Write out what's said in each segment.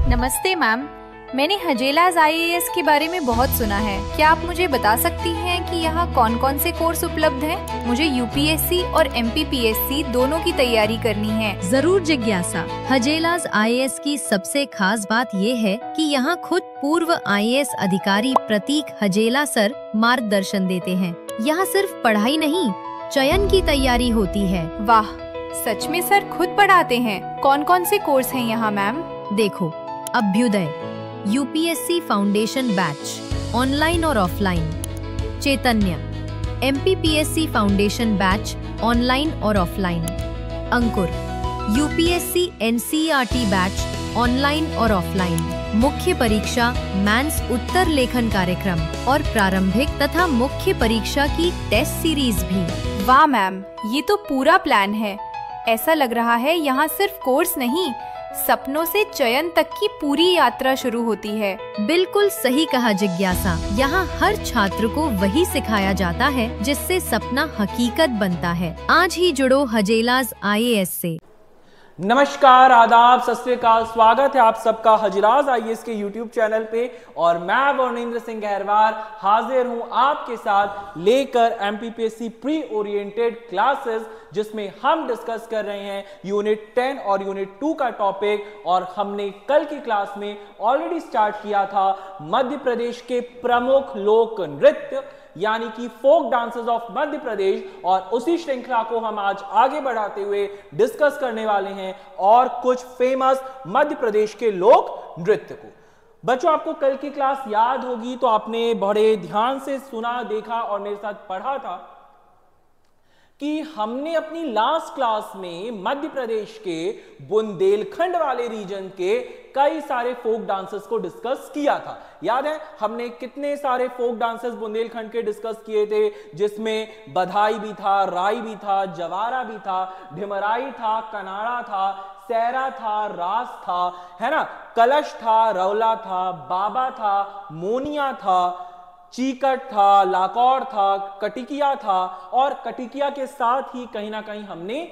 नमस्ते मैम, मैंने हजेलाज आईएएस के बारे में बहुत सुना है। क्या आप मुझे बता सकती हैं कि यहाँ कौन कौन से कोर्स उपलब्ध हैं? मुझे यूपीएससी और एमपीपीएससी दोनों की तैयारी करनी है। जरूर जिज्ञासा। हजेलाज आईएएस की सबसे खास बात ये है कि यहाँ खुद पूर्व आईएएस अधिकारी प्रतीक हजेला सर मार्गदर्शन देते हैं। यहाँ सिर्फ पढ़ाई नहीं, चयन की तैयारी होती है। वाह, सच में सर खुद पढ़ाते हैं। कौन कौन से कोर्स हैं यहाँ मैम? देखो, Abhyuday, UPSC foundation batch online और offline. Chaitanya, MPPSC foundation batch online और offline. Ankur, UPSC NCERT batch online और ऑफलाइन। मुख्य परीक्षा मैंस उत्तर लेखन कार्यक्रम और प्रारंभिक तथा मुख्य परीक्षा की टेस्ट सीरीज भी। वाह मैम, ये तो पूरा प्लान है। ऐसा लग रहा है यहाँ सिर्फ कोर्स नहीं, सपनों से चयन तक की पूरी यात्रा शुरू होती है। बिल्कुल सही कहा जिज्ञासा। यहाँ हर छात्र को वही सिखाया जाता है जिससे सपना हकीकत बनता है। आज ही जुड़ो हजेलाज आईएएस से। नमस्कार, आदाब, सत श्री अकाल। स्वागत है आप सबका हजेलाज आईएएस के YouTube चैनल पे और मैं वर्णेंद्र सिंह गहरवार हाजिर हूं आपके साथ लेकर एमपीपीएससी प्री ओरिएंटेड क्लासेस, जिसमें हम डिस्कस कर रहे हैं यूनिट 10 और यूनिट 2 का टॉपिक। और हमने कल की क्लास में ऑलरेडी स्टार्ट किया था मध्य प्रदेश के प्रमुख लोक नृत्य यानी कि folk dances of Madhya Pradesh, और उसी श्रृंखला को हम आज आगे बढ़ाते हुए डिस्कस करने वाले हैं और कुछ फेमस मध्य प्रदेश के लोक नृत्य को। बच्चों, आपको कल की क्लास याद होगी तो आपने बड़े ध्यान से सुना, देखा और मेरे साथ पढ़ा था कि हमने अपनी लास्ट क्लास में मध्य प्रदेश के बुंदेलखंड वाले रीजन के कई सारे फोक डांसेस को डिस्कस किया था। याद है हमने कितने सारे फोक डांसेस बुंदेलखंड के डिस्कस किए थे, जिसमें बधाई भी था, राई भी था, जवारा भी था, ढिमराई था, कनाड़ा था, सैरा था, रास था, है ना, कलश था, रौला था, बाबा था, मोनिया था, चीकट था, लाकौर था, कटिकिया था। और कटिकिया के साथ ही कहीं ना कहीं हमने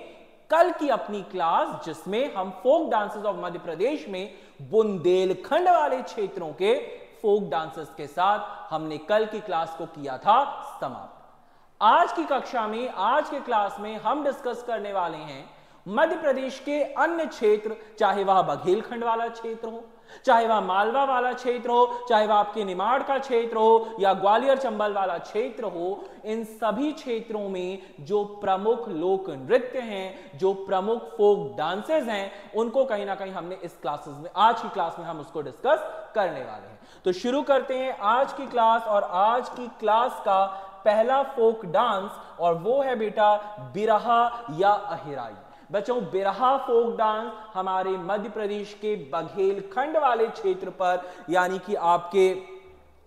कल की अपनी क्लास, जिसमें हम folk dances of Madhya Pradesh में बुंदेलखंड वाले क्षेत्रों के फोक डांसेस के साथ हमने कल की क्लास को किया था समाप्त। आज की कक्षा में, आज के क्लास में हम डिस्कस करने वाले हैं मध्य प्रदेश के अन्य क्षेत्र, चाहे वह बघेलखंड वाला क्षेत्र हो, चाहे वह मालवा वाला क्षेत्र हो, चाहे वह आपके निमाड़ का क्षेत्र हो या ग्वालियर चंबल वाला क्षेत्र हो। इन सभी क्षेत्रों में जो प्रमुख लोक नृत्य हैं, जो प्रमुख फोक डांसेस हैं, उनको कहीं ना कहीं हमने इस क्लासेस में, आज की क्लास में हम उसको डिस्कस करने वाले हैं। तो शुरू करते हैं आज की क्लास। और आज की क्लास का पहला फोक डांस, और वो है बेटा बिरहा या अहिराई। बच्चों, बिरहा फोक डांस हमारे मध्य प्रदेश के बघेलखंड वाले क्षेत्र पर, यानी कि आपके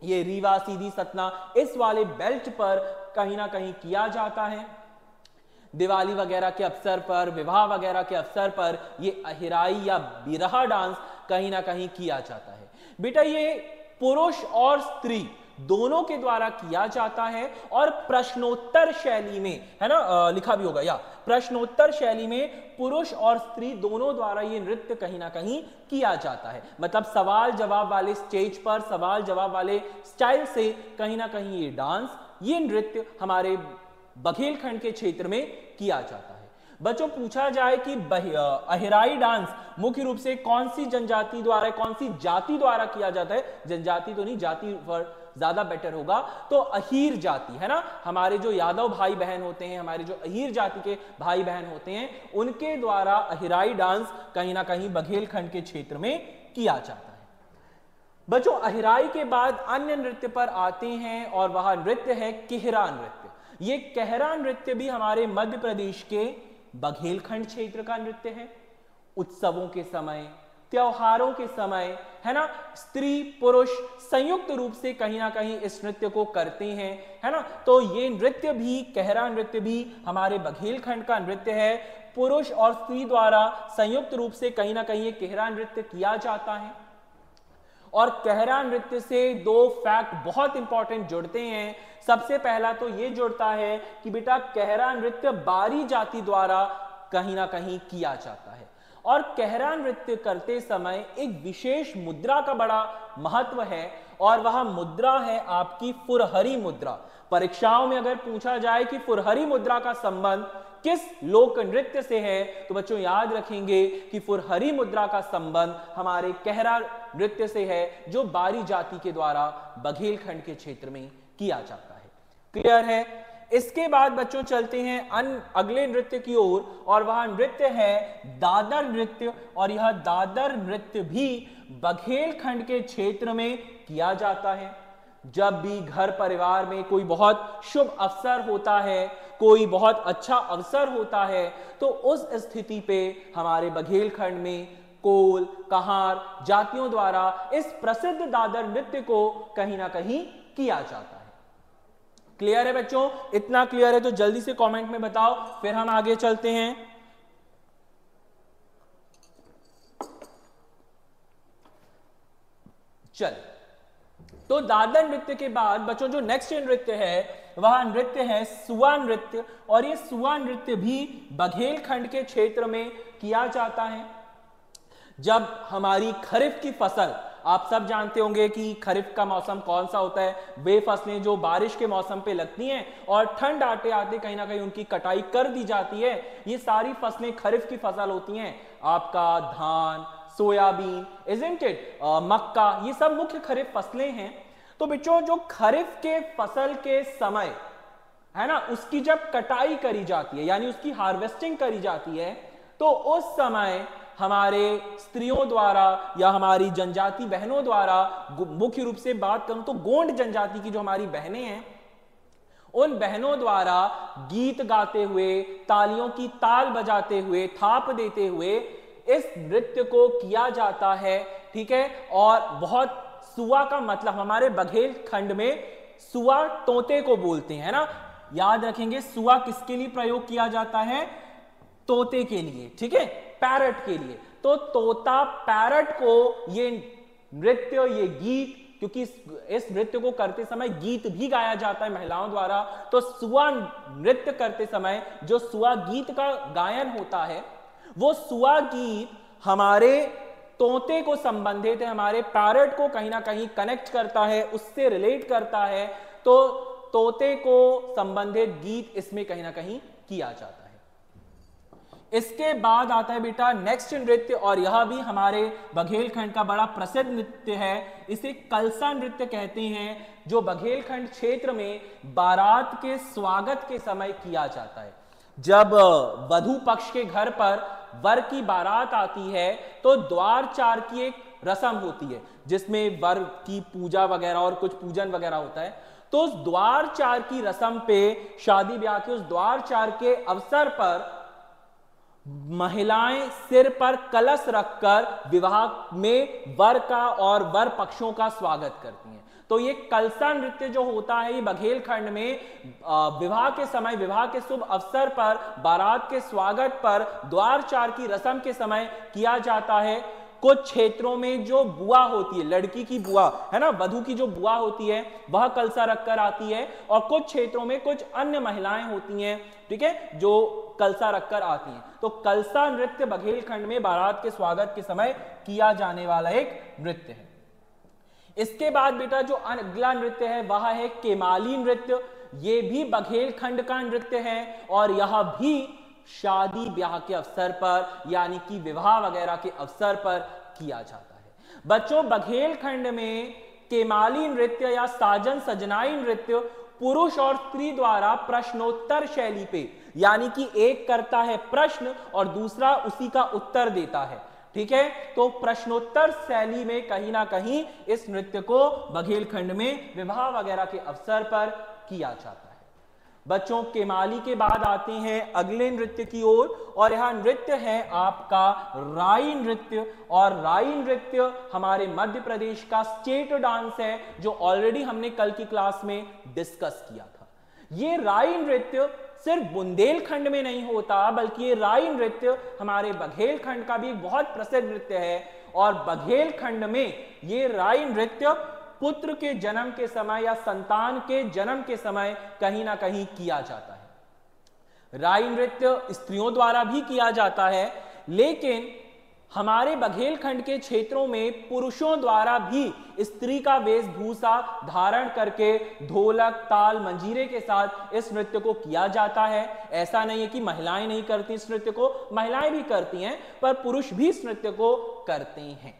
ये रीवा, सीधी, सतना, इस वाले बेल्ट पर कहीं ना कहीं किया जाता है। दिवाली वगैरह के अवसर पर, विवाह वगैरह के अवसर पर ये अहिराई या बिरहा डांस कहीं ना कहीं किया जाता है। बेटा, ये पुरुष और स्त्री दोनों के द्वारा किया जाता है और प्रश्नोत्तर शैली में, है ना, लिखा भी होगा, या प्रश्नोत्तर शैली में पुरुष और स्त्री दोनों द्वारा ये नृत्य कहीं ना कहीं किया जाता है। मतलब सवाल जवाब वाले स्टेज पर, सवाल जवाब वाले स्टाइल से कहीं ना कहीं ये डांस, ये नृत्य हमारे बघेलखंड के क्षेत्र में किया जाता है। बच्चों, पूछा जाए कि अहिराई डांस मुख्य रूप से कौन सी जनजाति द्वारा, कौन सी जाति द्वारा किया जाता है? जनजाति तो नहीं, जाति पर ज्यादा बेटर होगा, तो अहीर जाति, है ना, हमारे जो यादव भाई बहन होते हैं, हमारे जो अहीर जाति के भाई बहन होते हैं, उनके द्वारा अहिराई डांस कहीं ना कहीं बघेलखंड के क्षेत्र में किया जाता है। बच्चों, अहिराई के बाद अन्य नृत्य पर आते हैं और वह नृत्य है केहरा नृत्य। ये केहरा नृत्य भी हमारे मध्य प्रदेश के बघेलखंड क्षेत्र का नृत्य है। उत्सवों के समय, त्योहारों के समय, है ना, स्त्री पुरुष संयुक्त रूप से कहीं ना कहीं इस नृत्य को करते हैं, है ना। तो ये नृत्य भी, केहरा नृत्य भी हमारे बघेलखंड का नृत्य है। पुरुष और स्त्री द्वारा संयुक्त रूप से कहीं ना कहीं ये केहरा नृत्य किया जाता है। और केहरा नृत्य से दो फैक्ट बहुत इंपॉर्टेंट जुड़ते हैं। सबसे पहला तो ये जुड़ता है कि बेटा केहरा नृत्य बारी जाति द्वारा कहीं ना कहीं किया जाता है। और कहरा नृत्य करते समय एक विशेष मुद्रा का बड़ा महत्व है और वह मुद्रा है आपकी फुरहरी मुद्रा। परीक्षाओं में अगर पूछा जाए कि फुरहरी मुद्रा का संबंध किस लोक नृत्य से है तो बच्चों याद रखेंगे कि फुरहरी मुद्रा का संबंध हमारे कहरा नृत्य से है, जो बारी जाति के द्वारा बघेलखंड के क्षेत्र में किया जाता है। क्लियर है? इसके बाद बच्चों चलते हैं अगले नृत्य की ओर और वह नृत्य है दादर नृत्य। और यह दादर नृत्य भी बघेलखंड के क्षेत्र में किया जाता है। जब भी घर परिवार में कोई बहुत शुभ अवसर होता है, कोई बहुत अच्छा अवसर होता है, तो उस स्थिति पे हमारे बघेलखंड में कोल, कहार जातियों द्वारा इस प्रसिद्ध दादर नृत्य को कहीं ना कहीं किया जाता है। क्लियर है बच्चों? इतना क्लियर है तो जल्दी से कमेंट में बताओ, फिर हम आगे चलते हैं। चल, तो दादर नृत्य के बाद बच्चों जो नेक्स्ट नृत्य है वह नृत्य है सुआ नृत्य। और यह सुआ नृत्य भी बघेलखंड के क्षेत्र में किया जाता है। जब हमारी खरीफ की फसल, आप सब जानते होंगे कि खरीफ का मौसम कौन सा होता है, वे फसलें जो बारिश के मौसम पे लगती हैं और ठंड आते आते कहीं ना कहीं उनकी कटाई कर दी जाती है। ये सारी फसलें खरीफ की फसल होती हैं। आपका धान, सोयाबीन, इजंट इट, मक्का, ये सब मुख्य खरीफ फसलें हैं। तो बच्चों जो खरीफ के फसल के समय है ना, उसकी जब कटाई करी जाती है यानी उसकी हार्वेस्टिंग करी जाती है, तो उस समय हमारे स्त्रियों द्वारा या हमारी जनजाति बहनों द्वारा, मुख्य रूप से बात करूं तो गोंड जनजाति की जो हमारी बहनें हैं, उन बहनों द्वारा गीत गाते हुए, तालियों की ताल बजाते हुए, थाप देते हुए इस नृत्य को किया जाता है। ठीक है? और बहुत सुआ का मतलब हमारे बघेलखंड में सुआ तोते को बोलते हैं ना, याद रखेंगे सुआ किसके लिए प्रयोग किया जाता है? तोते के लिए। ठीक है? पैरट के लिए। तो तोता पैरट को ये नृत्य, ये गीत, क्योंकि इस नृत्य को करते समय गीत भी गाया जाता है महिलाओं द्वारा, तो सुआ नृत्य करते समय जो सुआ गीत का गायन होता है, वो सुआ गीत हमारे तोते को संबंधित है, हमारे पैरट को कहीं ना कहीं कनेक्ट करता है, उससे रिलेट करता है। तो तोते को संबंधित गीत इसमें कहीं ना कहीं किया जाता है। इसके बाद आता है बेटा नेक्स्ट नृत्य, और यह भी हमारे बघेलखंड का बड़ा प्रसिद्ध नृत्य है। इसे कलसा नृत्य कहते हैं, जो बघेलखंड क्षेत्र में बारात के स्वागत के समय किया जाता है। जब वधू पक्ष के घर पर वर की बारात आती है तो द्वार चार की एक रस्म होती है, जिसमें वर की पूजा वगैरह और कुछ पूजन वगैरह होता है। तो उस द्वार चार की रस्म पे, शादी ब्याह के उस द्वार चार के अवसर पर महिलाएं सिर पर कलश रखकर विवाह में वर का और वर पक्षों का स्वागत करती हैं। तो ये कलसा नृत्य जो होता है, ये बघेलखंड में विवाह के समय, विवाह के शुभ अवसर पर, बारात के स्वागत पर द्वार चार की रस्म के समय किया जाता है। कुछ क्षेत्रों में जो बुआ होती है, लड़की की बुआ है ना, वधू की जो बुआ होती है, वह कलसा रखकर आती है, और कुछ क्षेत्रों में कुछ अन्य महिलाएं होती हैं, ठीक है, जो कलसा रखकर आती हैं। तो कलसा नृत्य बघेलखंड में बारात के स्वागत के समय किया जाने वाला एक नृत्य है। इसके बाद बेटा जो अगला नृत्य है वह है केमाली नृत्य। यह भी बघेलखंड का नृत्य है और यह भी शादी ब्याह के अवसर पर यानी कि विवाह वगैरह के अवसर पर किया जाता है। बच्चों बघेलखंड में केमाली नृत्य या साजन सजनाई नृत्य पुरुष और स्त्री द्वारा प्रश्नोत्तर शैली पे, यानी कि एक करता है प्रश्न और दूसरा उसी का उत्तर देता है। ठीक है? तो प्रश्नोत्तर शैली में कहीं ना कहीं इस नृत्य को बघेलखंड में विवाह वगैरह के अवसर पर किया जाता है। बच्चों केमाली के बाद आते हैं अगले नृत्य की ओर, और यह नृत्य है आपका राई नृत्य। और राई नृत्य हमारे मध्य प्रदेश का स्टेट डांस है, जो ऑलरेडी हमने कल की क्लास में डिस्कस किया था। ये राई नृत्य सिर्फ बुंदेलखंड में नहीं होता, बल्कि ये राई नृत्य हमारे बघेलखंड का भी बहुत प्रसिद्ध नृत्य है। और बघेलखंड में ये राई नृत्य पुत्र के जन्म के समय या संतान के जन्म के समय कहीं ना कहीं किया जाता है। राई नृत्य स्त्रियों द्वारा भी किया जाता है, लेकिन हमारे बघेलखंड के क्षेत्रों में पुरुषों द्वारा भी स्त्री का वेशभूषा धारण करके ढोलक, ताल, मंजीरे के साथ इस नृत्य को किया जाता है। ऐसा नहीं है कि महिलाएं नहीं करती इस नृत्य को, महिलाएं भी करती हैं, पर पुरुष भी इस नृत्य को करते हैं।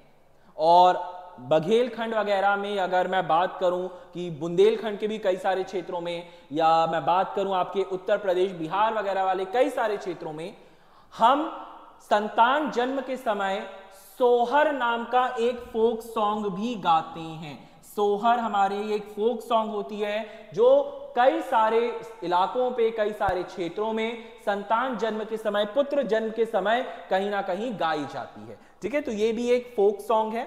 और बघेलखंड वगैरह में अगर मैं बात करूं कि बुंदेलखंड के भी कई सारे क्षेत्रों में, या मैं बात करूं आपके उत्तर प्रदेश, बिहार वगैरह वाले कई सारे क्षेत्रों में, हम संतान जन्म के समय सोहर नाम का एक फोक सॉन्ग भी गाते हैं। सोहर हमारे एक फोक सॉन्ग होती है जो कई सारे इलाकों पे, कई सारे क्षेत्रों में संतान जन्म के समय, पुत्र जन्म के समय कहीं ना कहीं गाई जाती है। ठीक है, तो ये भी एक फोक सॉन्ग है।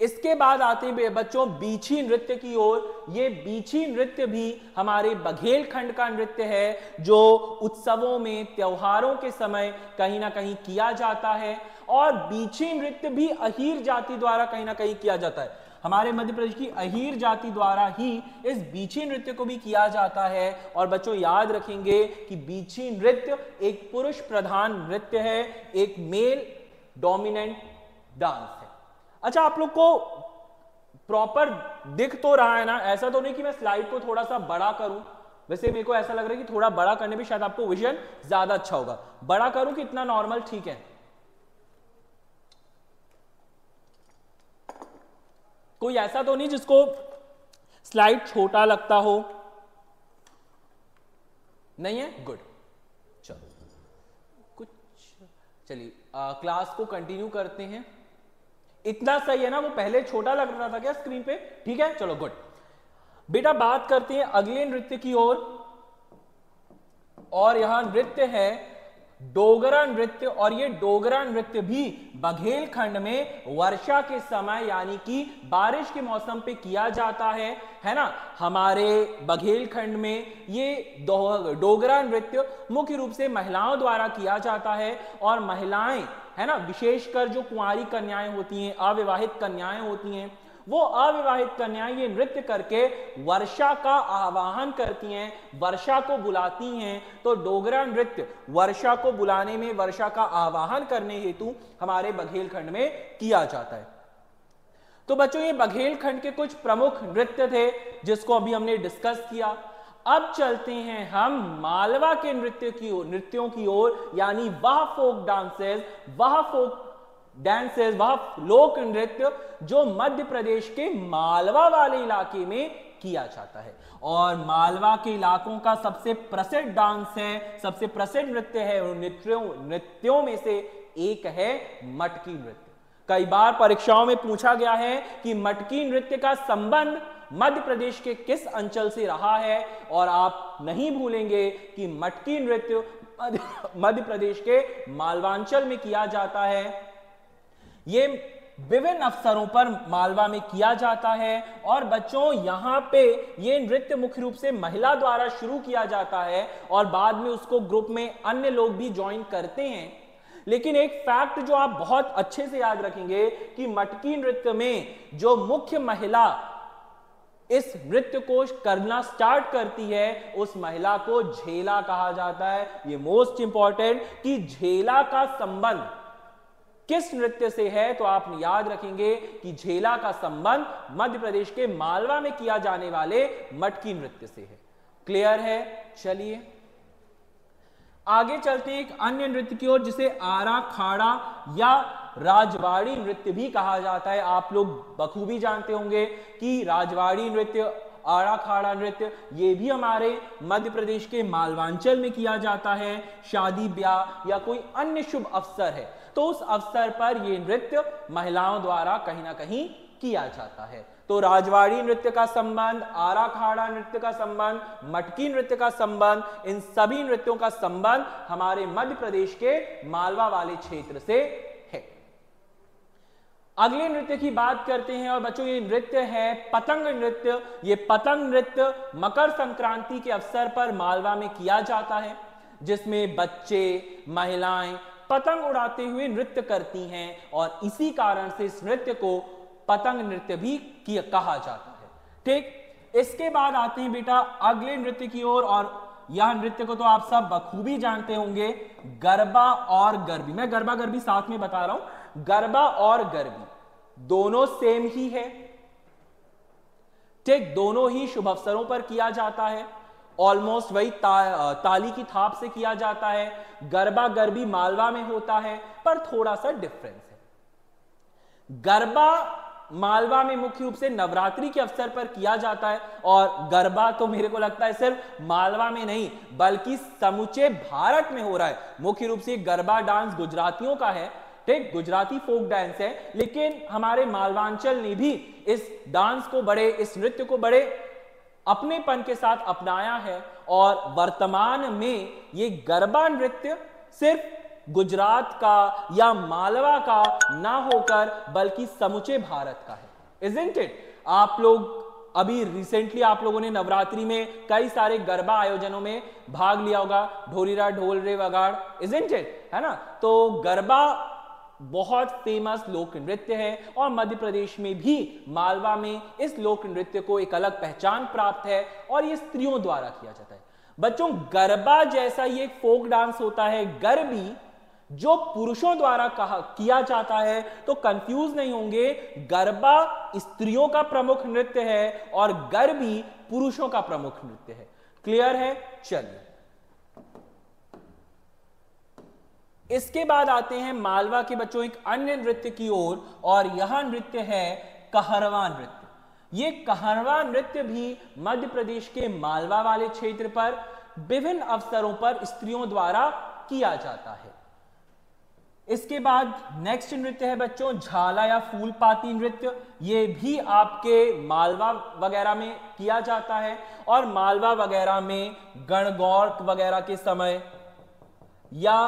इसके बाद आते हैं बच्चों बीछी नृत्य की ओर। ये बीछी नृत्य भी हमारे बघेलखंड का नृत्य है जो उत्सवों में, त्योहारों के समय कहीं ना कहीं किया जाता है। और बीछी नृत्य भी अहीर जाति द्वारा कहीं ना कहीं किया जाता है। हमारे मध्य प्रदेश की अहीर जाति द्वारा ही इस बीछी नृत्य को भी किया जाता है। और बच्चों याद रखेंगे कि बीछी नृत्य एक पुरुष प्रधान नृत्य है, एक मेल डोमिनेंट डांस है। अच्छा, आप लोग को प्रॉपर दिख तो रहा है ना? ऐसा तो नहीं कि मैं स्लाइड को थोड़ा सा बड़ा करूं। वैसे मेरे को ऐसा लग रहा है कि थोड़ा बड़ा करने में शायद आपको विजन ज्यादा अच्छा होगा। बड़ा करूं कि इतना नॉर्मल ठीक है? कोई ऐसा तो नहीं जिसको स्लाइड छोटा लगता हो? नहीं है? गुड, चलो कुछ, चलिए क्लास को कंटिन्यू करते हैं। इतना सही है ना? वो पहले छोटा लग रहा था क्या स्क्रीन पे? ठीक है, चलो गुड। बेटा बात करते हैं अगले नृत्य की ओर। और यहां नृत्य है डोगरा नृत्य। और ये डोगरा नृत्य भी बघेलखंड में वर्षा के समय यानी कि बारिश के मौसम पे किया जाता है ना? हमारे बघेलखंड में ये डोगरा नृत्य मुख्य रूप से महिलाओं द्वारा किया जाता है। और महिलाएं, है ना, विशेषकर जो कुंवारी कन्याएं होती हैं, अविवाहित कन्याएं होती हैं, वो अविवाहित कन्याएं ये नृत्य करके वर्षा का आवाहन करती हैं, वर्षा को बुलाती हैं। तो डोगरा नृत्य वर्षा को बुलाने में, वर्षा का आवाहन करने हेतु हमारे बघेलखंड में किया जाता है। तो बच्चों ये बघेलखंड के कुछ प्रमुख नृत्य थे जिसको अभी हमने डिस्कस किया। अब चलते हैं हम मालवा के नृत्यों की ओर, यानी वह फोक डांसेस, वह लोक नृत्य जो मध्य प्रदेश के मालवा वाले इलाके में किया जाता है। और मालवा के इलाकों का सबसे प्रसिद्ध डांस है, सबसे प्रसिद्ध नृत्य है, उन नृत्यों में से एक है मटकी नृत्य। कई बार परीक्षाओं में पूछा गया है कि मटकी नृत्य का संबंध मध्य प्रदेश के किस अंचल से रहा है। और आप नहीं भूलेंगे कि मटकी नृत्य मध्य प्रदेश के मालवांचल में किया जाता है। ये विभिन्न अवसरों पर मालवा में किया जाता है। और बच्चों यहां पे ये नृत्य मुख्य रूप से महिला द्वारा शुरू किया जाता है और बाद में उसको ग्रुप में अन्य लोग भी ज्वाइन करते हैं। लेकिन एक फैक्ट जो आप बहुत अच्छे से याद रखेंगे कि मटकी नृत्य में जो मुख्य महिला इस नृत्य को करना स्टार्ट करती है, उस महिला को झेला कहा जाता है। ये मोस्ट इंपॉर्टेंट कि झेला का संबंध किस नृत्य से है, तो आप याद रखेंगे कि झेला का संबंध मध्य प्रदेश के मालवा में किया जाने वाले मटकी नृत्य से है। क्लियर है? चलिए आगे चलते हैं एक अन्य नृत्य की ओर जिसे आरा खाड़ा या राजवाड़ी नृत्य भी कहा जाता है। आप लोग बखूबी जानते होंगे कि राजवाड़ी नृत्य, आरा खाड़ा नृत्य, ये भी हमारे मध्य प्रदेश के मालवांचल में किया जाता है। शादी ब्याह या कोई अन्य शुभ अवसर है तो उस अवसर पर यह नृत्य महिलाओं द्वारा कहीं ना कहीं किया जाता है। तो राजवाड़ी नृत्य का संबंध, आरा खाड़ा नृत्य का संबंध, मटकी नृत्य का संबंध, इन सभी नृत्यों का संबंध हमारे मध्य प्रदेश के मालवा वाले क्षेत्र से है। अगले नृत्य की बात करते हैं और बच्चों ये नृत्य है पतंग नृत्य। ये पतंग नृत्य मकर संक्रांति के अवसर पर मालवा में किया जाता है, जिसमें बच्चे, महिलाएं पतंग उड़ाते हुए नृत्य करती हैं और इसी कारण से इस नृत्य को पतंग नृत्य भी कहा जाता है। ठीक, इसके बाद आते हैं बेटा अगले नृत्य की ओर और यह नृत्य को तो आप सब बखूबी जानते होंगे, गरबा और गरबी। मैं गरबा गरबी साथ में बता रहा हूं, गरबा और गरबी दोनों सेम ही है, ठीक, दोनों ही शुभ अवसरों पर किया जाता है, ऑलमोस्ट वही ताली की थाप से किया जाता है। गरबा गरबी मालवा में होता है, पर थोड़ा सा डिफरेंस है। गरबा मालवा में मुख्य रूप से नवरात्रि के अवसर पर किया जाता है, और गरबा तो मेरे को लगता है सिर्फ मालवा में नहीं बल्कि समूचे भारत में हो रहा है। मुख्य रूप से गरबा डांस गुजरातियों का है, ठीक, गुजराती फोक डांस है, लेकिन हमारे मालवांचल ने भी इस डांस को बड़े, इस नृत्य को बड़े अपनेपन के साथ अपनाया है। और वर्तमान में ये गरबा नृत्य सिर्फ गुजरात का या मालवा का ना होकर बल्कि समूचे भारत का है, इजंट इट? आप लोग अभी रिसेंटली आप लोगों ने नवरात्रि में कई सारे गरबा आयोजनों में भाग लिया होगा, ढोलीरा ढोल रे वगाड़, इजंट इट, है ना? तो गरबा बहुत फेमस लोक नृत्य है, और मध्य प्रदेश में भी मालवा में इस लोक नृत्य को एक अलग पहचान प्राप्त है, और ये स्त्रियों द्वारा किया जाता है। बच्चों, गरबा जैसा ये एक फोक डांस होता है, गरबी जो पुरुषों द्वारा किया जाता है, तो कंफ्यूज नहीं होंगे, गरबा स्त्रियों का प्रमुख नृत्य है और गरबी पुरुषों का प्रमुख नृत्य है। क्लियर है? चलिए, इसके बाद आते हैं मालवा के बच्चों एक अन्य नृत्य की ओर, और यह नृत्य है कहरवा नृत्य। ये कहरवा नृत्य भी मध्य प्रदेश के मालवा वाले क्षेत्र पर विभिन्न अवसरों पर स्त्रियों द्वारा किया जाता है। इसके बाद नेक्स्ट नृत्य है बच्चों झाला या फूलपाती नृत्य। ये भी आपके मालवा वगैरह में किया जाता है, और मालवा वगैरह में गणगौर वगैरह के समय या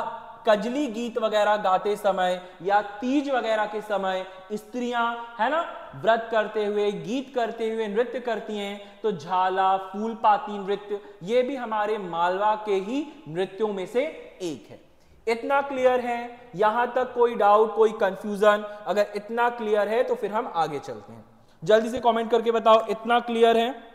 कजली गीत वगैरह गाते समय या तीज वगैरह के समय स्त्रियां, है ना, व्रत करते हुए, गीत करते हुए नृत्य करती हैं। तो झाला, फूलपाती नृत्य ये भी हमारे मालवा के ही नृत्यों में से एक है। इतना क्लियर है? यहां तक कोई डाउट, कोई कंफ्यूजन? अगर इतना क्लियर है तो फिर हम आगे चलते हैं। जल्दी से कमेंट करके बताओ, इतना क्लियर है?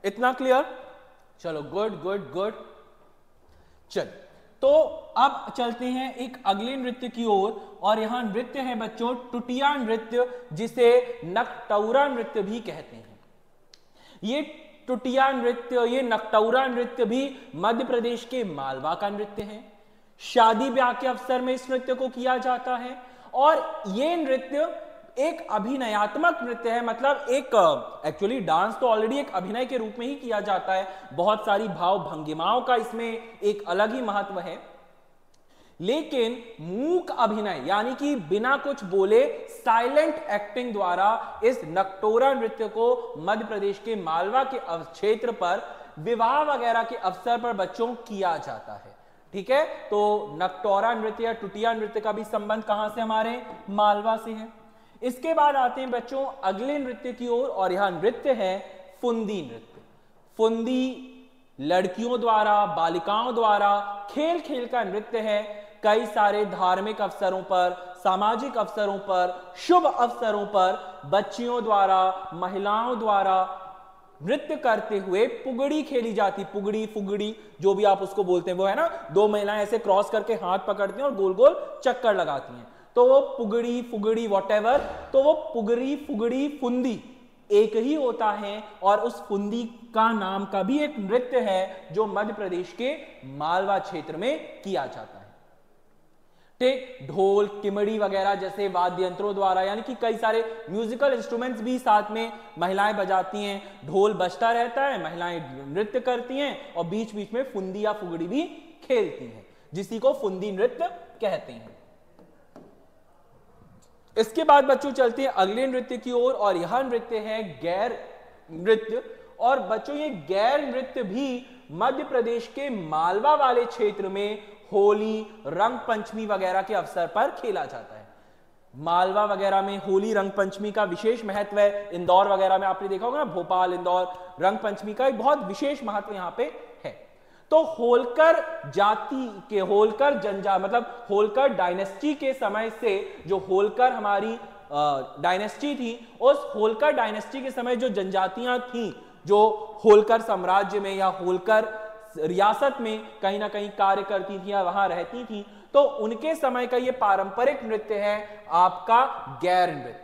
इतना क्लियर? चलो, गुड गुड गुड। चल, तो अब चलते हैं एक अगले नृत्य की ओर, और यहां नृत्य है बच्चों टुटिया नृत्य, जिसे नकटौरा नृत्य भी कहते हैं। ये टुटिया नृत्य, ये नकटौरा नृत्य भी मध्य प्रदेश के मालवा का नृत्य है। शादी ब्याह के अवसर में इस नृत्य को किया जाता है, और ये नृत्य एक अभिनयात्मक नृत्य है। मतलब एक एक्चुअली डांस तो ऑलरेडी एक अभिनय के रूप में ही किया जाता है, बहुत सारी भाव भंगिमाओं का इसमें एक अलग ही महत्व है, लेकिन मूक अभिनय यानी कि बिना कुछ बोले साइलेंट एक्टिंग द्वारा इस नकटौरा नृत्य को मध्य प्रदेश के मालवा के क्षेत्र पर विवाह वगैरह के अवसर पर बच्चों किया जाता है। ठीक है, तो नकटौरा नृत्य या टुटिया नृत्य का भी संबंध कहां से? हमारे मालवा से है। इसके बाद आते हैं बच्चों अगले नृत्य की ओर, और यह नृत्य है फुंदी नृत्य। फुंदी लड़कियों द्वारा, बालिकाओं द्वारा खेल खेल का नृत्य है। कई सारे धार्मिक अवसरों पर, सामाजिक अवसरों पर, शुभ अवसरों पर बच्चियों द्वारा, महिलाओं द्वारा नृत्य करते हुए पुगड़ी खेली जाती। पुगड़ी, फुगड़ी जो भी आप उसको बोलते हैं, वो है ना, दो महिलाएं ऐसे क्रॉस करके हाथ पकड़ती हैं और गोल गोल चक्कर लगाती हैं, तो वो पुगड़ी, फुगड़ी, वॉटेवर, तो वो पुगड़ी, फुगड़ी, फुंदी एक ही होता है। और उस फुंदी का नाम का भी एक नृत्य है जो मध्य प्रदेश के मालवा क्षेत्र में किया जाता है। ठीक, ढोल, किमड़ी वगैरह जैसे वाद्य यंत्रों द्वारा, यानी कि कई सारे म्यूजिकल इंस्ट्रूमेंट्स भी साथ में महिलाएं बजाती हैं। ढोल बजता रहता है, महिलाएं नृत्य करती हैं, और बीच बीच में फुंदी या फुगड़ी भी खेलती हैं, जिसी को फुंदी नृत्य कहते हैं। इसके बाद बच्चों चलते हैं अगले नृत्य की ओर, और यह नृत्य है गैर नृत्य। और बच्चों ये गैर नृत्य भी मध्य प्रदेश के मालवा वाले क्षेत्र में होली, रंग पंचमी वगैरह के अवसर पर खेला जाता है। मालवा वगैरह में होली, रंग पंचमी का विशेष महत्व है। इंदौर वगैरह में आपने देखा होगा ना, भोपाल, इंदौर, रंग पंचमी का एक बहुत विशेष महत्व यहां पे है। तो होलकर जाति के, होलकर जनजाति मतलब होलकर डायनेस्टी के समय से, जो होलकर हमारी डायनेस्टी थी, उस होलकर डायनेस्टी के समय जो जनजातियां थीं, जो होलकर साम्राज्य में या होलकर रियासत में कहीं ना कहीं कार्य करती थी या वहां रहती थी, तो उनके समय का ये पारंपरिक नृत्य है आपका गैर नृत्य।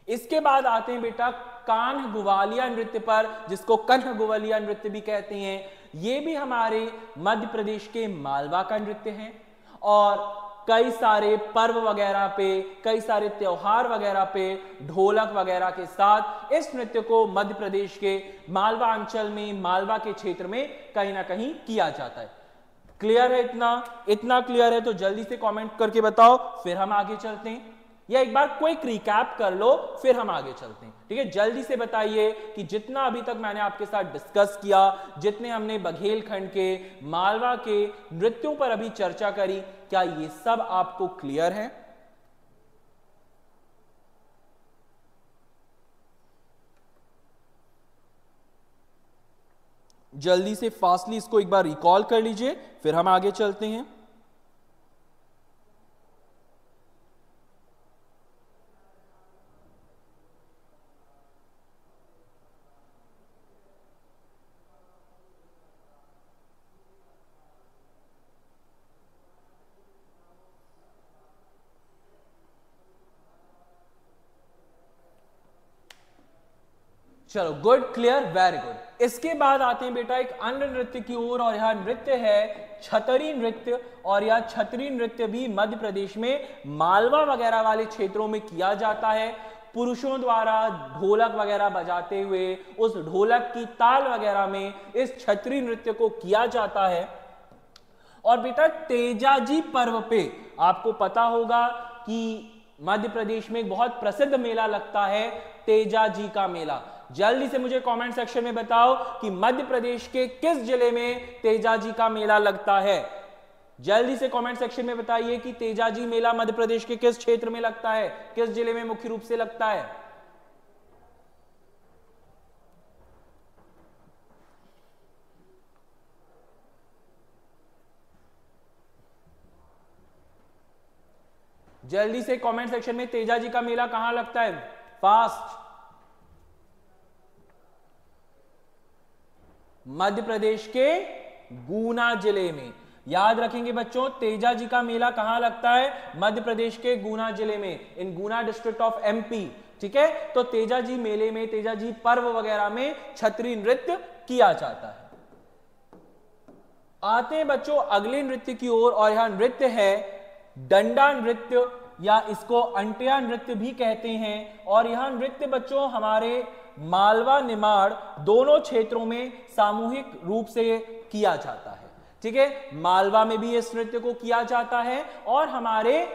इसके बाद आते हैं बेटा कान्ह गुवालिया नृत्य पर, जिसको कन्ह गुवालिया नृत्य भी कहते हैं। ये भी हमारे मध्य प्रदेश के मालवा का नृत्य है और कई सारे पर्व वगैरह पे, कई सारे त्योहार वगैरह पे ढोलक वगैरह के साथ इस नृत्य को मध्य प्रदेश के मालवा अंचल में, मालवा के क्षेत्र में कहीं ना कहीं किया जाता है। क्लियर है? इतना क्लियर है तो जल्दी से कमेंट करके बताओ, फिर हम आगे चलते हैं, या एक बार क्विक रिकैप कर लो फिर हम आगे चलते हैं। ठीक है, जल्दी से बताइए कि जितना अभी तक मैंने आपके साथ डिस्कस किया, जितने हमने बघेलखंड के, मालवा के नृत्यों पर अभी चर्चा करी, क्या ये सब आपको क्लियर है? जल्दी से फास्टली इसको एक बार रिकॉल कर लीजिए, फिर हम आगे चलते हैं। चलो, गुड, क्लियर, वेरी गुड। इसके बाद आते हैं बेटा एक अन्य नृत्य की ओर, और यह नृत्य है छतरी नृत्य। और यह छतरी नृत्य भी मध्य प्रदेश में मालवा वगैरह वाले क्षेत्रों में किया जाता है। पुरुषों द्वारा ढोलक वगैरह बजाते हुए उस ढोलक की ताल वगैरह में इस छतरी नृत्य को किया जाता है। और बेटा तेजाजी पर्व पे आपको पता होगा कि मध्य प्रदेश में एक बहुत प्रसिद्ध मेला लगता है, तेजाजी का मेला। जल्दी से मुझे कमेंट सेक्शन में बताओ कि मध्य प्रदेश के किस जिले में तेजाजी का मेला लगता है। जल्दी से कमेंट सेक्शन में बताइए कि तेजाजी मेला मध्य प्रदेश के किस क्षेत्र में लगता है, किस जिले में मुख्य रूप से लगता है। जल्दी से कमेंट सेक्शन में तेजाजी का मेला कहां लगता है, फास्ट। मध्य प्रदेश के गुना जिले में। याद रखेंगे बच्चों, तेजाजी का मेला कहां लगता है, मध्य प्रदेश के गुना जिले में, इन गुना डिस्ट्रिक्ट ऑफ एमपी। ठीक है, तो तेजाजी मेले में, तेजाजी पर्व वगैरह में छतरी नृत्य किया जाता है। आते हैं बच्चों अगले नृत्य की ओर, और यह नृत्य है डंडा नृत्य, या इसको अंटिया नृत्य भी कहते हैं। और यह नृत्य बच्चों हमारे मालवा निमाड़ दोनों क्षेत्रों में सामूहिक रूप से किया जाता है। ठीक है, मालवा में भी इस नृत्य को किया जाता है, और हमारे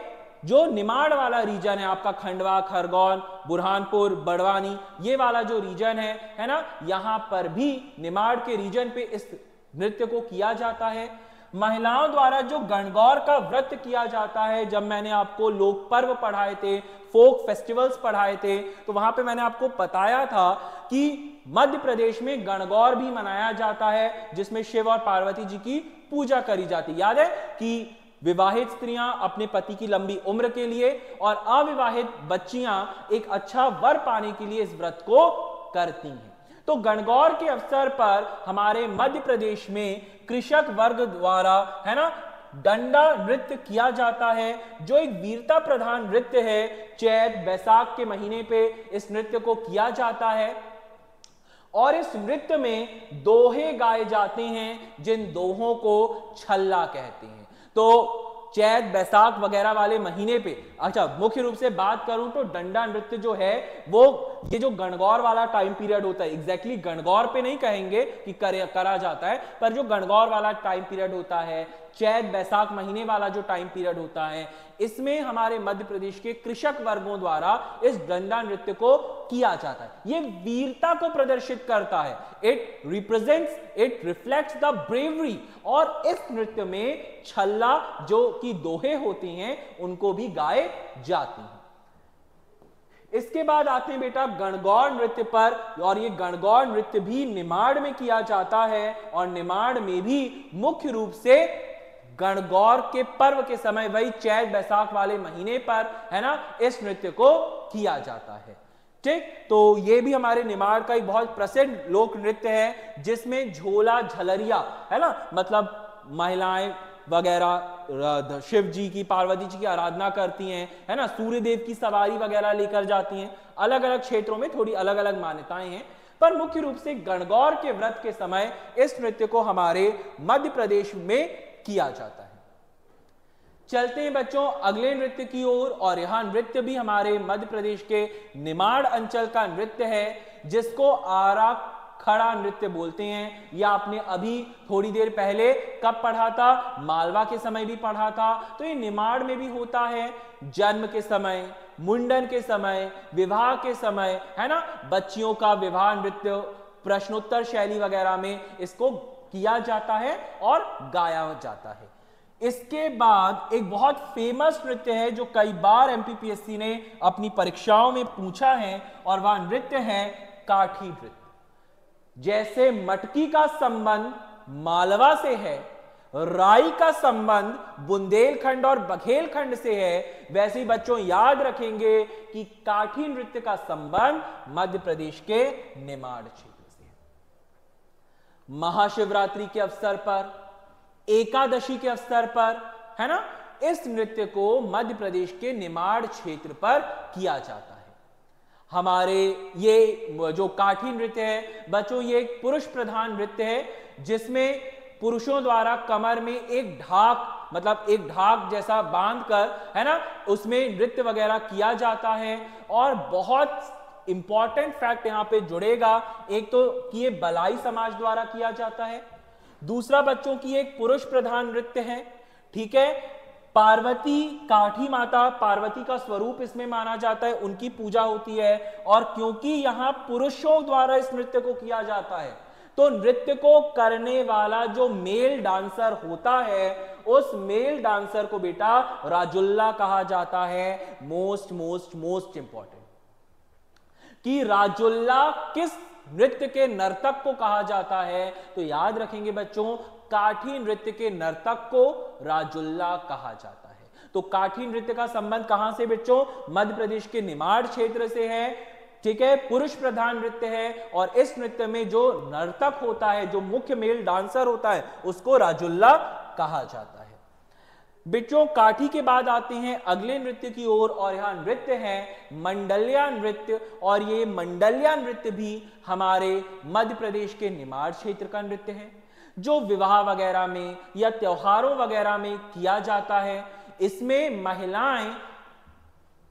जो निमाड़ वाला रीजन है आपका, खंडवा, खरगोन, बुरहानपुर, बड़वानी, ये वाला जो रीजन है ना, यहां पर भी निमाड़ के रीजन पे इस नृत्य को किया जाता है। महिलाओं द्वारा जो गणगौर का व्रत किया जाता है, जब मैंने आपको लोक पर्व पढ़ाए थे, फोक फेस्टिवल्स पढ़ाए थे, तो वहां पे मैंने आपको बताया था कि मध्य प्रदेश में गणगौर भी मनाया जाता है, जिसमें शिव और पार्वती जी की पूजा करी जाती है। याद है कि विवाहित स्त्रियां अपने पति की लंबी उम्र के लिए और अविवाहित बच्चियां एक अच्छा वर पाने के लिए इस व्रत को करती हैं। तो गणगौर के अवसर पर हमारे मध्य प्रदेश में कृषक वर्ग द्वारा, है ना, डंडा नृत्य किया जाता है, जो एक वीरता प्रधान नृत्य है। चैत बैसाख के महीने पे इस नृत्य को किया जाता है, और इस नृत्य में दोहे गाए जाते हैं, जिन दोहों को छल्ला कहते हैं। तो चैत बैसाख वगैरह वाले महीने पे, अच्छा मुख्य रूप से बात करूं तो डंडा नृत्य जो है वो ये जो गणगौर वाला टाइम पीरियड होता है, एग्जैक्टली गणगौर पे नहीं कहेंगे कि करा जाता है, पर जो गणगौर वाला टाइम पीरियड होता है, चैत बैसाख महीने वाला जो टाइम पीरियड होता है, इसमें हमारे मध्य प्रदेश के कृषक वर्गों द्वारा इस डंडा नृत्य को किया जाता है। ये वीरता को प्रदर्शित करता है, it represents, it reflects the bravery. और इस नृत्य में छल्ला जो कि दोहे होते हैं उनको भी गाए जाते हैं। इसके बाद आते हैं बेटा गणगौर नृत्य पर, और ये गणगौर नृत्य भी निमाड़ में किया जाता है, और निमाड़ में भी मुख्य रूप से गणगौर के पर्व के समय, वही चैत बैसाख वाले महीने पर, है ना, इस नृत्य को किया जाता है। ठीक, तो ये भी हमारे निमाड़ का एक बहुत प्रसिद्ध लोक नृत्य है, जिसमें झोला झलरिया, है ना, मतलब महिलाएं वगैरह शिव जी की, पार्वती जी की आराधना करती हैं, है ना, सूर्य देव की सवारी वगैरह लेकर जाती हैं। अलग अलग क्षेत्रों में थोड़ी अलग अलग मान्यताएं हैं, पर मुख्य रूप से गणगौर के व्रत के समय इस नृत्य को हमारे मध्य प्रदेश में किया जाता है। चलते हैं बच्चों अगले नृत्य की ओर, और यह नृत्य भी हमारे मध्य प्रदेश के निमाड़ अंचल का नृत्य है, जिसको आरा खड़ा नृत्य बोलते हैं। यह आपने अभी थोड़ी देर पहले कब पढ़ा था, मालवा के समय भी पढ़ा था। तो ये निमाड़ में भी होता है, जन्म के समय, मुंडन के समय, विवाह के समय, है ना, बच्चियों का विवाह नृत्य, प्रश्नोत्तर शैली वगैरह में इसको किया जाता है और गाया जाता है। इसके बाद एक बहुत फेमस नृत्य है जो कई बार एमपीपीएससी ने अपनी परीक्षाओं में पूछा है, और वह नृत्य है काठी नृत्य। जैसे मटकी का संबंध मालवा से है, राई का संबंध बुंदेलखंड और बघेलखंड से है, वैसे ही बच्चों याद रखेंगे कि काठी नृत्य का संबंध मध्य प्रदेश के निमाड़ क्षेत्र से है। महाशिवरात्रि के अवसर पर, एकादशी के अवसर पर, है ना, इस नृत्य को मध्य प्रदेश के निमाड़ क्षेत्र पर किया जाता है। हमारे ये जो काठी नृत्य है बच्चों, ये एक पुरुष प्रधान नृत्य है, जिसमें पुरुषों द्वारा कमर में एक ढाक, मतलब एक ढाक जैसा बांधकर, है ना, उसमें नृत्य वगैरह किया जाता है। और बहुत इंपॉर्टेंट फैक्ट यहां पे जुड़ेगा, एक तो कि ये बलाई समाज द्वारा किया जाता है, दूसरा बच्चों की एक पुरुष प्रधान नृत्य है। ठीक है, पार्वती, काठी माता पार्वती का स्वरूप इसमें माना जाता है, उनकी पूजा होती है। और क्योंकि यहां पुरुषों द्वारा इस नृत्य को किया जाता है, तो नृत्य को करने वाला जो मेल डांसर होता है, उस मेल डांसर को बेटा राजुल्ला कहा जाता है। मोस्ट मोस्ट मोस्ट इंपॉर्टेंट कि राजुल्ला किस नृत्य के नर्तक को कहा जाता है, तो याद रखेंगे बच्चों, काठी नृत्य के नर्तक को राजुल्ला कहा जाता है। तो काठी नृत्य का संबंध कहां से बच्चों, मध्य प्रदेश के निमाड़ क्षेत्र से है। ठीक है, पुरुष प्रधान नृत्य है, और इस नृत्य में जो नर्तक होता है, जो मुख्य मेल डांसर होता है, उसको राजुल्ला कहा जाता है। बच्चों काठी के बाद आते हैं अगले नृत्य की ओर, और यह नृत्य है मंडलिया नृत्य। और ये मंडलिया नृत्य भी हमारे मध्य प्रदेश के निमाड़ क्षेत्र का नृत्य है, जो विवाह वगैरह में या त्योहारों वगैरह में किया जाता है। इसमें महिलाएं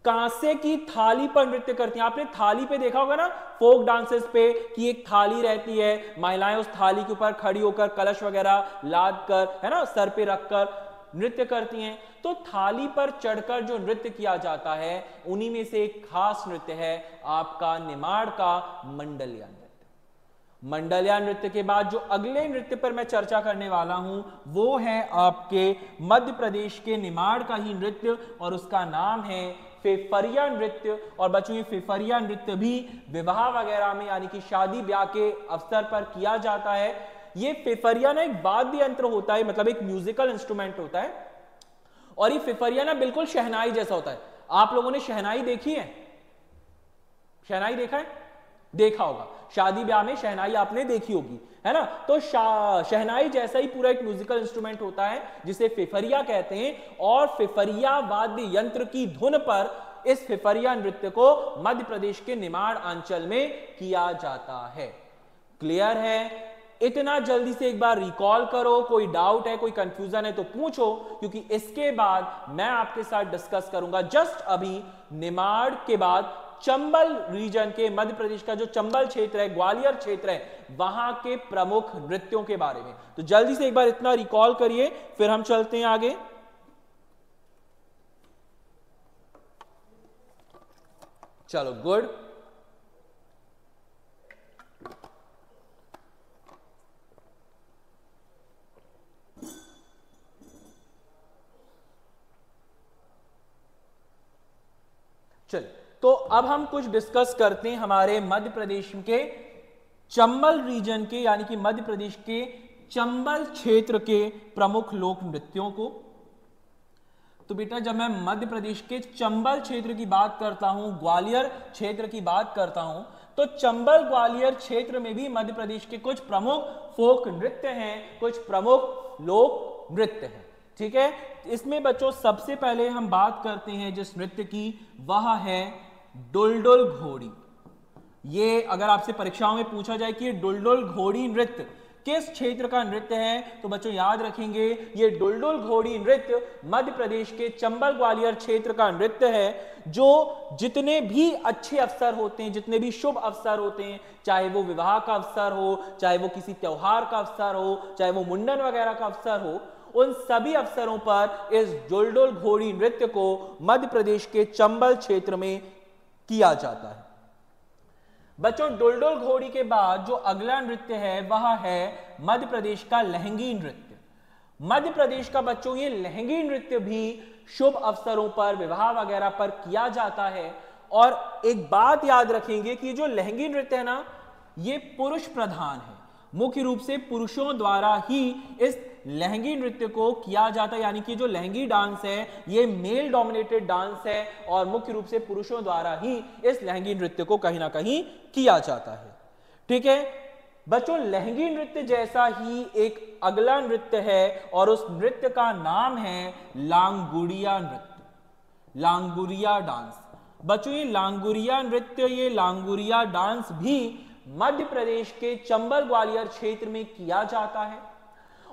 कांसे की थाली पर नृत्य करती हैं। आपने थाली पे देखा होगा ना फोक डांसेस पे, कि एक थाली रहती है, महिलाएं उस थाली के ऊपर खड़ी होकर कलश वगैरह लाद कर, है ना, सर पे रखकर नृत्य करती हैं। तो थाली पर चढ़कर जो नृत्य किया जाता है, उन्हीं में से एक खास नृत्य है आपका निमाड़ का मंडलिया नृत्य। मंडलिया नृत्य के बाद जो अगले नृत्य पर मैं चर्चा करने वाला हूं, वो है आपके मध्य प्रदेश के निमाड़ का ही नृत्य, और उसका नाम है फेफरिया नृत्य। और बच्चों ये फेफरिया नृत्य भी विवाह वगैरह में, यानी कि शादी ब्याह के अवसर पर किया जाता है। ये फेफरिया ना एक वाद्य यंत्र होता है, मतलब एक म्यूजिकल इंस्ट्रूमेंट होता है, और ये फेफरिया ना बिल्कुल शहनाई जैसा होता है। आप लोगों ने शहनाई देखी है? शहनाई देखा है? देखा होगा, शादी ब्याह में शहनाई आपने देखी होगी, है ना। तो शहनाई जैसा ही पूरा एक म्यूजिकल इंस्ट्रूमेंट होता है, जिसे फेफरिया कहते हैं। और फेफरिया वाद्य यंत्र की धुन पर इस फेफरिया नृत्य को मध्य प्रदेश के निमाड़ अंचल में किया जाता है। क्लियर है? इतना जल्दी से एक बार रिकॉल करो, कोई डाउट है, कोई कंफ्यूजन है तो पूछो, क्योंकि इसके बाद मैं आपके साथ डिस्कस करूंगा जस्ट अभी निमाड़ के बाद चंबल रीजन के, मध्य प्रदेश का जो चंबल क्षेत्र है, ग्वालियर क्षेत्र है, वहां के प्रमुख नृत्यों के बारे में। तो जल्दी से एक बार इतना रिकॉल करिए, फिर हम चलते हैं आगे। चलो गुड। चल तो अब हम कुछ डिस्कस करते हैं हमारे मध्य प्रदेश के चंबल रीजन के, यानी कि मध्य प्रदेश के चंबल क्षेत्र के प्रमुख लोक नृत्यों को। तो बेटा जब मैं मध्य प्रदेश के चंबल क्षेत्र की बात करता हूं, ग्वालियर क्षेत्र की बात करता हूं, तो चंबल ग्वालियर क्षेत्र में भी मध्य प्रदेश के कुछ प्रमुख फोक नृत्य हैं, कुछ प्रमुख लोक नृत्य हैं। ठीक है, इसमें बच्चों सबसे पहले हम बात करते हैं जिस नृत्य की, वह है डुलडुल घोड़ी। ये अगर आपसे परीक्षाओं में पूछा जाए कि ये डुलडुल घोड़ी नृत्य किस क्षेत्र का नृत्य है, तो बच्चों याद रखेंगे ये डुलडुल घोड़ी नृत्य मध्य प्रदेश के चंबल ग्वालियर क्षेत्र का नृत्य है, जो जितने भी अच्छे अवसर होते हैं, जितने भी शुभ अवसर होते हैं, चाहे वो विवाह का अवसर हो, चाहे वो किसी त्योहार का अवसर हो, चाहे वो मुंडन वगैरह का अवसर हो, उन सभी अवसरों पर इस डुलडुल घोड़ी नृत्य को मध्य प्रदेश के चंबल क्षेत्र में किया जाता है। बच्चों डुलडुल घोड़ी के बाद जो अगला नृत्य है वह है मध्य प्रदेश का लहंगी नृत्य। मध्य प्रदेश का बच्चों ये लहंगी नृत्य भी शुभ अवसरों पर, विवाह वगैरह पर किया जाता है। और एक बात याद रखेंगे कि जो लहंगी नृत्य है ना, ये पुरुष प्रधान है, मुख्य रूप से पुरुषों द्वारा ही इस लहंगी नृत्य को किया जाता है, यानी कि जो लहंगी डांस है ये मेल डोमिनेटेड डांस है और मुख्य रूप से पुरुषों द्वारा ही इस लहंगी नृत्य को कहीं ना कहीं किया जाता है। ठीक है बच्चों, लहंगी नृत्य जैसा ही एक अगला नृत्य है और उस नृत्य का नाम है लांगुड़िया नृत्य, लांगुड़िया डांस। बच्चों ये लांगुड़िया नृत्य, ये लांगुड़िया डांस भी मध्य प्रदेश के चंबल ग्वालियर क्षेत्र में किया जाता है।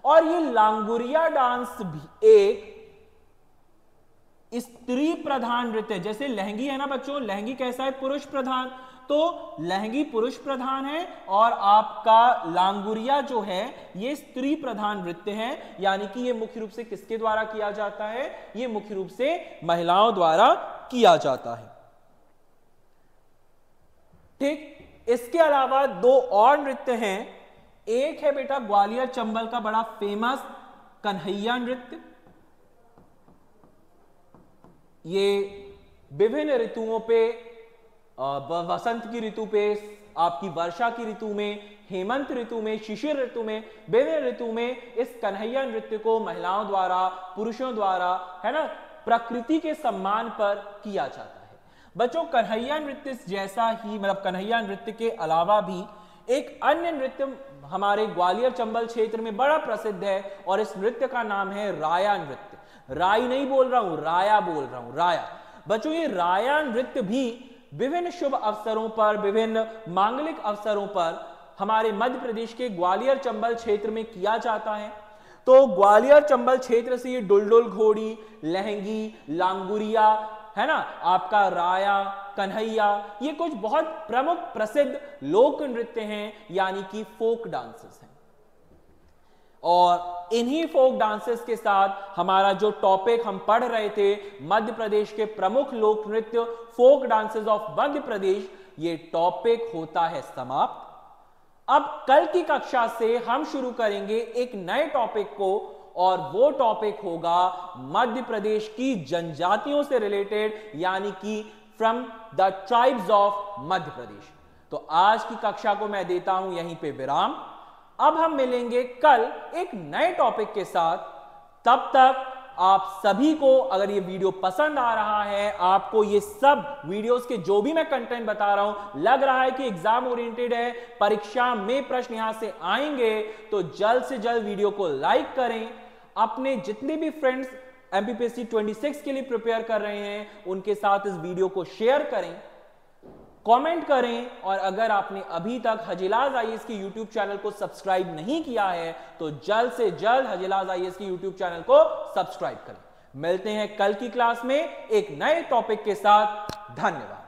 और ये लांगुड़िया डांस भी एक स्त्री प्रधान नृत्य है। जैसे लहंगी है ना बच्चों, लहंगी कैसा है, पुरुष प्रधान, तो लहंगी पुरुष प्रधान है और आपका लांगुड़िया जो है ये स्त्री प्रधान नृत्य है, यानी कि ये मुख्य रूप से किसके द्वारा किया जाता है, ये मुख्य रूप से महिलाओं द्वारा किया जाता है। ठीक, इसके अलावा दो और नृत्य हैं। एक है बेटा ग्वालियर चंबल का बड़ा फेमस कन्हैया नृत्य। ये विभिन्न ऋतुओं पे, वसंत की ऋतु पे, आपकी वर्षा की ऋतु में, हेमंत ऋतु में, शिशिर ऋतु में, विभिन्न ऋतु में इस कन्हैया नृत्य को महिलाओं द्वारा, पुरुषों द्वारा, है ना, प्रकृति के सम्मान पर किया जाता है। बच्चों कन्हैया नृत्य जैसा ही, मतलब कन्हैया नृत्य के अलावा भी एक अन्य नृत्य हमारे ग्वालियर चंबल क्षेत्र में बड़ा प्रसिद्ध है और इस नृत्य का नाम है राया नृत्य। राई नहीं बोल रहा हूं, राया बोल रहा हूं, राया। बच्चों ये राया नृत्य भी विभिन्न शुभ अवसरों पर, विभिन्न मांगलिक अवसरों पर हमारे मध्य प्रदेश के ग्वालियर चंबल क्षेत्र में किया जाता है। तो ग्वालियर चंबल क्षेत्र से ये डुलडुल घोड़ी, लहंगी, लांगुड़िया, है ना, आपका राया, कन्हैया, ये कुछ बहुत प्रमुख प्रसिद्ध लोक नृत्य हैं, यानी कि फोक डांसेस हैं। और इन्हीं फोक डांसेस के साथ हमारा जो टॉपिक हम पढ़ रहे थे, मध्य प्रदेश के प्रमुख लोक नृत्य, folk dances of Madhya Pradesh, ये टॉपिक होता है समाप्त। अब कल की कक्षा से हम शुरू करेंगे एक नए टॉपिक को, और वो टॉपिक होगा मध्य प्रदेश की जनजातियों से रिलेटेड, यानी कि from the tribes of Madhya Pradesh. तो आज की कक्षा को मैं देता हूं यहीं पे विराम। अब हम मिलेंगे कल एक नए टॉपिक के साथ। तब तक आप सभी को, अगर ये वीडियो पसंद आ रहा है, आपको ये सब वीडियोस के जो भी मैं कंटेंट बता रहा हूं लग रहा है कि एग्जाम ओरिएंटेड है, परीक्षा में प्रश्न यहां से आएंगे, तो जल्द से जल्द वीडियो को लाइक करें। अपने जितने भी फ्रेंड्स एमपीपीएससी 26 के लिए प्रिपेयर कर रहे हैं उनके साथ इस वीडियो को शेयर करें, कमेंट करें। और अगर आपने अभी तक हजीलाज आईएएस के यूट्यूब चैनल को सब्सक्राइब नहीं किया है तो जल्द से जल्द हजीलाज आईएएस के यूट्यूब चैनल को सब्सक्राइब करें। मिलते हैं कल की क्लास में एक नए टॉपिक के साथ। धन्यवाद।